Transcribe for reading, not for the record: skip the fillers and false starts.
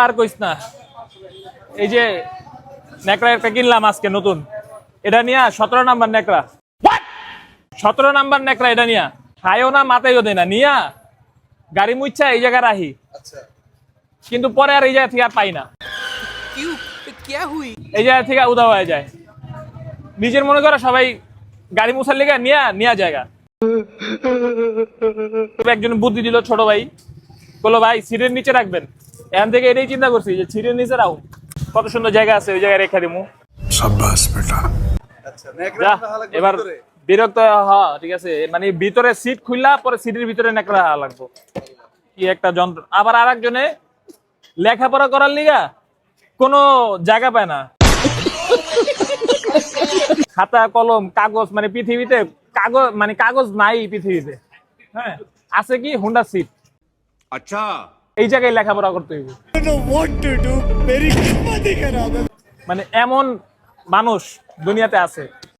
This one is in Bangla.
আর কইস না, এই যে নেকড়া একটা কিনলাম আজকে নতুন, এটা নিয়ে 17 নাম্বার নেকড়া, 17 নাম্বার নেকড়া এটা নিয়ে খাইও না মাথায়ও দেয় না, নিয়া গাড়ি মুচ্ছা এই জায়গায় রাখি, কিন্তু পরে আর এই জায়গা থেকে আর পাই না, এই জায়গা থেকে উধাও হয়ে যায়। নিজের মনে করে সবাই গাড়ি মুছার লেগে নিয়া জায়গা। একজন বুদ্ধি দিল ছোট ভাই, বললো ভাই সিটের নিচে রাখবেন, এখান থেকে এটাই চিন্তা করছি যে সিটের নিচে রাখুন, কত সুন্দর জায়গা আছে ওই জায়গায় রেখে দিমু। এবার বিরক্ত ঠিক আছে, মানে ভিতরে সিট খুললা পরে সিটের ভিতরে নেকড়া লাগবো, কি একটা যন্ত্র। আবার আর একজনে লেখাপড়া করার লিগা কোনো জায়গা পায় না, খাতা কলম কাগজ, মানে পৃথিবীতে কাগজ মানে কাগজ নাই পৃথিবীতে, হ্যাঁ আছে কি হুন্ডা সিট, আচ্ছা এই জায়গায় লেখাপড়া করতে হইব। মানে এমন মানুষ দুনিয়াতে আছে।